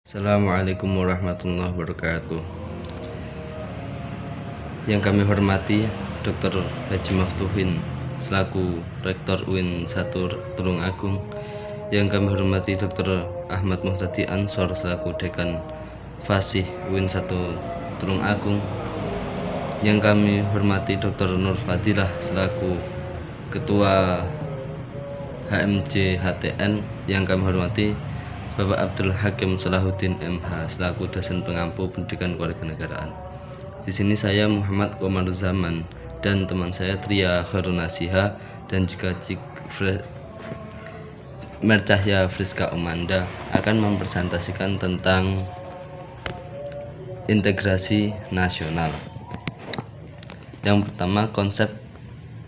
Assalamualaikum warahmatullahi wabarakatuh. Yang kami hormati Dr. Haji Maftuhin selaku Rektor UIN 1 Tulungagung. Yang kami hormati Dr. Ahmad Muhtadi Ansor selaku Dekan Fasih UIN 1 Tulungagung. Yang kami hormati Dr. Nur Fadilah selaku Ketua HMJ HTN. Yang kami hormati Bapak Abdul Hakim Salahuddin MH selaku dosen pengampu pendidikan kewarganegaraan. Di sini saya Muhammad Komarudzaman dan teman saya Tria Khairunasiha dan juga Cik Mercahya Friska Umanda akan mempresentasikan tentang integrasi nasional. Yang pertama, konsep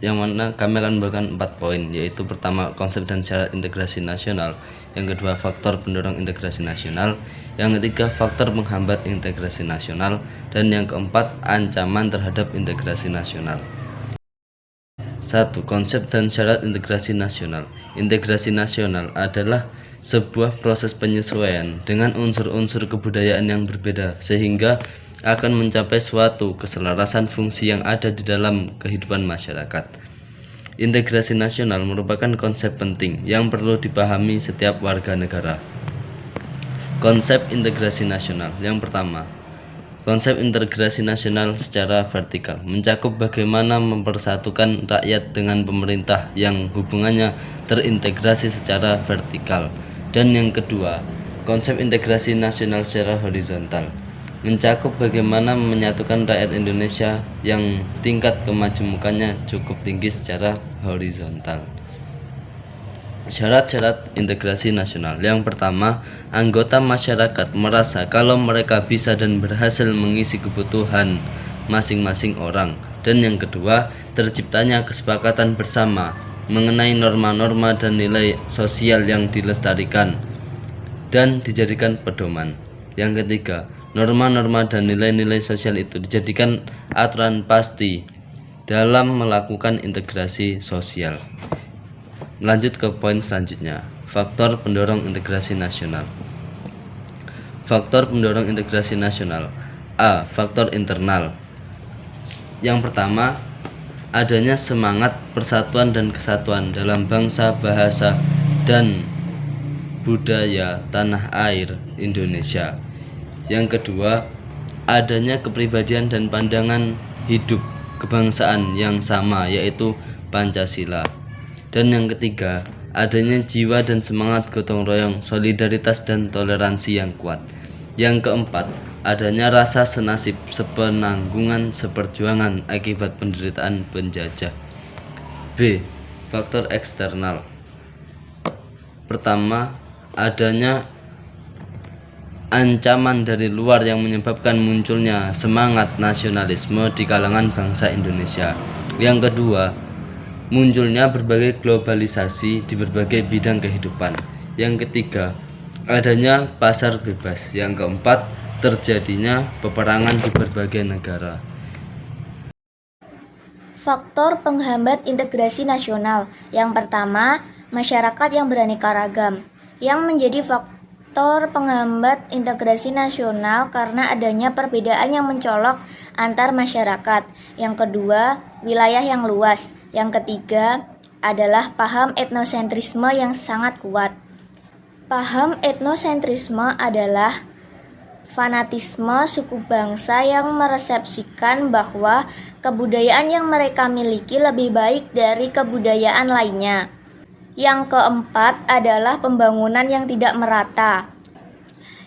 yang mana kami akan memberikan 4 poin, yaitu pertama konsep dan syarat integrasi nasional, yang kedua faktor pendorong integrasi nasional, yang ketiga faktor penghambat integrasi nasional, dan yang keempat ancaman terhadap integrasi nasional. 1. Konsep dan syarat integrasi nasional. Integrasi nasional adalah sebuah proses penyesuaian dengan unsur-unsur kebudayaan yang berbeda sehingga akan mencapai suatu keselarasan fungsi yang ada di dalam kehidupan masyarakat. Integrasi nasional merupakan konsep penting yang perlu dipahami setiap warga negara. Konsep integrasi nasional. Yang pertama, konsep integrasi nasional secara vertikal mencakup bagaimana mempersatukan rakyat dengan pemerintah yang hubungannya terintegrasi secara vertikal. Dan yang kedua, konsep integrasi nasional secara horizontal mencakup bagaimana menyatukan rakyat Indonesia yang tingkat kemajemukannya cukup tinggi secara horizontal. Syarat-syarat integrasi nasional. Yang pertama, anggota masyarakat merasa kalau mereka bisa dan berhasil mengisi kebutuhan masing-masing orang. Dan yang kedua, terciptanya kesepakatan bersama mengenai norma-norma dan nilai sosial yang dilestarikan dan dijadikan pedoman. Yang ketiga, norma-norma dan nilai-nilai sosial itu dijadikan aturan pasti dalam melakukan integrasi sosial. Lanjut ke poin selanjutnya, faktor pendorong integrasi nasional. Faktor pendorong integrasi nasional. A. Faktor internal. Yang pertama, adanya semangat persatuan dan kesatuan dalam bangsa, bahasa, dan budaya tanah air Indonesia. Yang kedua, adanya kepribadian dan pandangan hidup kebangsaan yang sama, yaitu Pancasila. Dan yang ketiga, adanya jiwa dan semangat gotong royong, solidaritas dan toleransi yang kuat. Yang keempat, adanya rasa senasib, sepenanggungan, seperjuangan akibat penderitaan penjajah. B. Faktor eksternal. Pertama, adanya ancaman dari luar yang menyebabkan munculnya semangat nasionalisme di kalangan bangsa Indonesia. Yang kedua, munculnya berbagai globalisasi di berbagai bidang kehidupan. Yang ketiga, adanya pasar bebas. Yang keempat, terjadinya peperangan di berbagai negara. Faktor penghambat integrasi nasional. Yang pertama, masyarakat yang beraneka ragam. Yang menjadi faktor penghambat integrasi nasional karena adanya perbedaan yang mencolok antar masyarakat. Yang kedua, wilayah yang luas. Yang ketiga adalah paham etnosentrisme yang sangat kuat. Paham etnosentrisme adalah fanatisme suku bangsa yang meresepsikan bahwa kebudayaan yang mereka miliki lebih baik dari kebudayaan lainnya. Yang keempat adalah pembangunan yang tidak merata.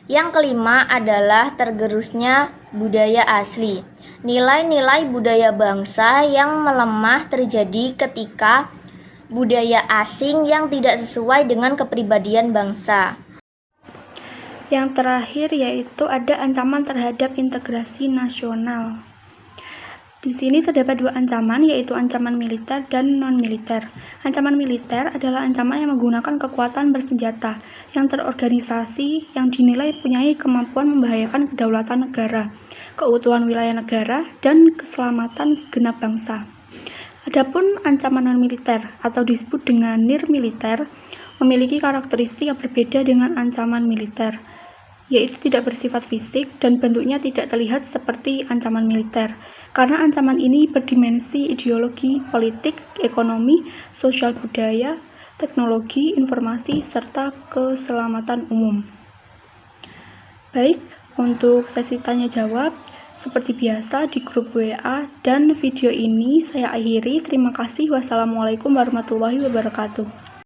Yang kelima adalah tergerusnya budaya asli. Nilai-nilai budaya bangsa yang melemah terjadi ketika budaya asing yang tidak sesuai dengan kepribadian bangsa. Yang terakhir yaitu ada ancaman terhadap integrasi nasional. Di sini terdapat 2 ancaman, yaitu ancaman militer dan non-militer. Ancaman militer adalah ancaman yang menggunakan kekuatan bersenjata yang terorganisasi yang dinilai punya kemampuan membahayakan kedaulatan negara, keutuhan wilayah negara, dan keselamatan segenap bangsa. Adapun ancaman non-militer atau disebut dengan nirmiliter memiliki karakteristik yang berbeda dengan ancaman militer, yaitu tidak bersifat fisik dan bentuknya tidak terlihat seperti ancaman militer. Karena ancaman ini berdimensi ideologi, politik, ekonomi, sosial budaya, teknologi, informasi, serta keselamatan umum. Baik, untuk sesi tanya jawab, seperti biasa di grup WA dan video ini saya akhiri. Terima kasih. Wassalamualaikum warahmatullahi wabarakatuh.